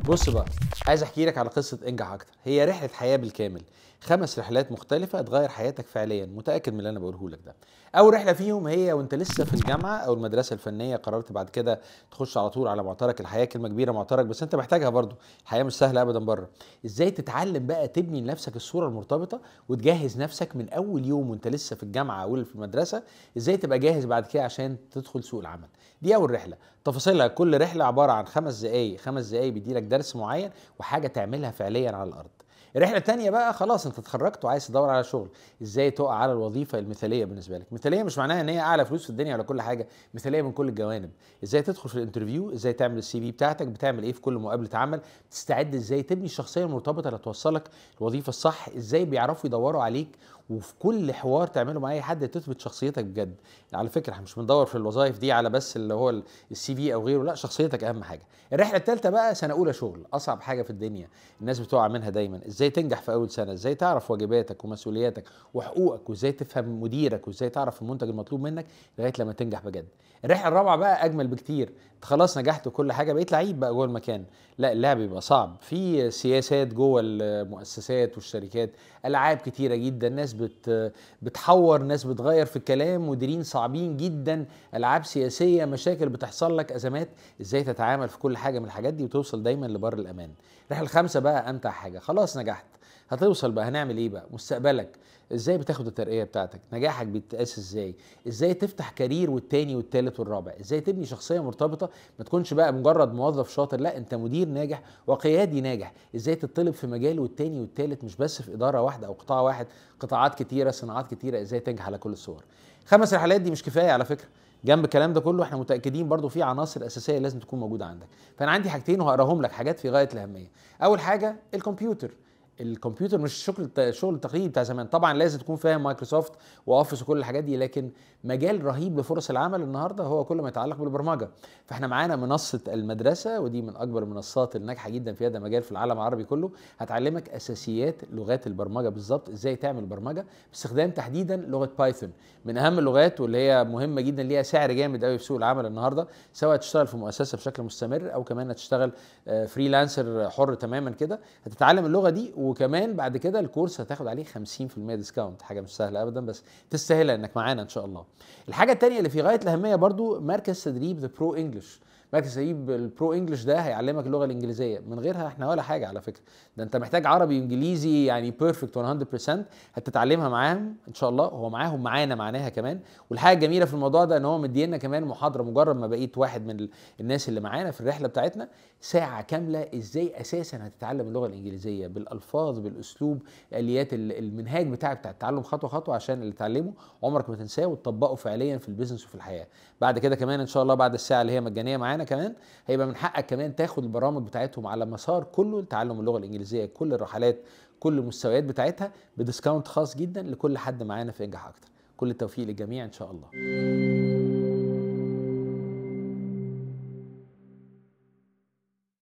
بص بقى، عايز احكي لك على قصه انجح اكتر. هي رحله حياه بالكامل، 5 رحلات مختلفه هتغير حياتك فعليا، متاكد من اللي انا بقوله لك ده. اول رحله فيهم هي وانت لسه في الجامعه او المدرسه الفنيه، قررت بعد كده تخش على طول على معترك الحياه. كلمه كبيره معترك، بس انت محتاجها برضو، الحياه مش سهله ابدا بره. ازاي تتعلم بقى تبني لنفسك الصوره المرتبطه وتجهز نفسك من اول يوم وانت لسه في الجامعه او في المدرسه، ازاي تبقى جاهز بعد كده عشان تدخل سوق العمل. دي اول رحله. تفاصيلها، كل رحله عباره عن 5 دقائق، 5 دقائق بيديلك درس معين وحاجه تعملها فعليا على الارض. الرحله الثانيه بقى، خلاص انت اتخرجت وعايز تدور على شغل، ازاي تقع على الوظيفه المثاليه بالنسبه لك. مثاليه مش معناها ان هي اعلى فلوس في الدنيا على كل حاجه، مثاليه من كل الجوانب. ازاي تدخل في الانترفيو، ازاي تعمل السي في بتاعتك، بتعمل ايه في كل مقابله عمل، تستعد ازاي، تبني الشخصيه المرتبطه اللي توصلك الوظيفه الصح، ازاي بيعرفوا يدوروا عليك. وفي كل حوار تعمله مع اي حد تثبت شخصيتك بجد. على فكره احنا مش بندور في الوظائف دي على بس اللي هو السي في او غيره، لا، شخصيتك اهم حاجه. الرحله الثالثه بقى، سنه اولى شغل، اصعب حاجه في الدنيا، الناس بتقع منها دايما. ازاي تنجح في اول سنه، ازاي تعرف واجباتك ومسؤولياتك وحقوقك، وازاي تفهم مديرك، وازاي تعرف المنتج المطلوب منك لغايه لما تنجح بجد. الرحله الرابعه بقى اجمل بكتير، انت خلاص نجحت وكل حاجه، بقيت لعيب بقى جوه المكان. لا، اللعب بيبقى صعب، في سياسات جوه المؤسسات والشركات، العاب كتيره جدا، ناس بتحور، ناس بتغير في الكلام، مديرين صعبين جدا، العاب سياسيه، مشاكل بتحصل لك، ازمات. ازاي تتعامل في كل حاجه من الحاجات دي وتوصل دايما لبر الامان. الرحله الخامسه بقى امتع حاجه، خلاص نجحت، هتوصل بقى، هنعمل ايه بقى؟ مستقبلك، ازاي بتاخد الترقيه بتاعتك، نجاحك بيتقاس ازاي، ازاي تفتح كارير والتاني والتالت والرابع، ازاي تبني شخصيه مرتبطه، ما تكونش بقى مجرد موظف شاطر، لا، انت مدير ناجح وقيادي ناجح، ازاي تطلب في مجال والتاني والتالت، مش بس في اداره واحده او قطاع واحد، قطاعات كتيره، صناعات كتيره، ازاي تنجح على كل الصور. 5 رحلات دي مش كفايه على فكره، جنب الكلام ده كله احنا متاكدين برضو في عناصر اساسيه لازم تكون موجوده عندك. فانا عندي حاجتين وهقراهم لك، حاجات في غايه الاهميه. اول حاجه الكمبيوتر. الكمبيوتر مش الشغل التقليدي بتاع زمان، طبعا لازم تكون فاهم مايكروسوفت واوفيس وكل الحاجات دي، لكن مجال رهيب لفرص العمل النهارده هو كل ما يتعلق بالبرمجه. فاحنا معانا منصه المدرسه، ودي من اكبر المنصات الناجحه جدا في هذا المجال في العالم العربي كله، هتعلمك اساسيات لغات البرمجه بالظبط، ازاي تعمل برمجه باستخدام تحديدا لغه بايثون، من اهم اللغات واللي هي مهمه جدا، ليها سعر جامد قوي في سوق العمل النهارده، سواء تشتغل في مؤسسه بشكل مستمر او كمان تشتغل فريلانسر حر تماما كده. هتتعلم اللغه دي، وكمان بعد كده الكورس هتاخد عليه 50% ديسكاونت، حاجه مش سهله ابدا، بس تستاهلها انك معانا ان شاء الله. الحاجه الثانيه اللي في غايه الاهميه برضو، مركز تدريب ذا برو انجلش. مركز تدريب البرو انجلش ده هيعلمك اللغه الانجليزيه، من غيرها احنا ولا حاجه على فكره. ده انت محتاج عربي وانجليزي يعني بيرفكت 100%، هتتعلمها معاهم ان شاء الله، هو معاهم معانا معناها كمان. والحاجه الجميله في الموضوع ده ان هو مدينا كمان محاضره، مجرد ما بقيت واحد من الناس اللي معانا في الرحله بتاعتنا، ساعه كامله ازاي اساسا هتتعلم اللغه الانجليزيه بالالفاظ، بالاسلوب، اليات المنهاج بتاعك بتاع التعلم خطوه خطوه، عشان اللي تتعلمه عمرك ما تنساه وتطبقه فعليا في البيزنس وفي الحياه. بعد كده كمان ان شاء الله، بعد الساعه اللي هي مجانيه معانا كمان، هيبقى من حقك كمان تاخد البرامج بتاعتهم على مسار كله لتعلم اللغه الانجليزيه، كل الرحلات، كل المستويات بتاعتها، بديسكاونت خاص جدا لكل حد معانا في انجح اكتر. كل التوفيق للجميع ان شاء الله.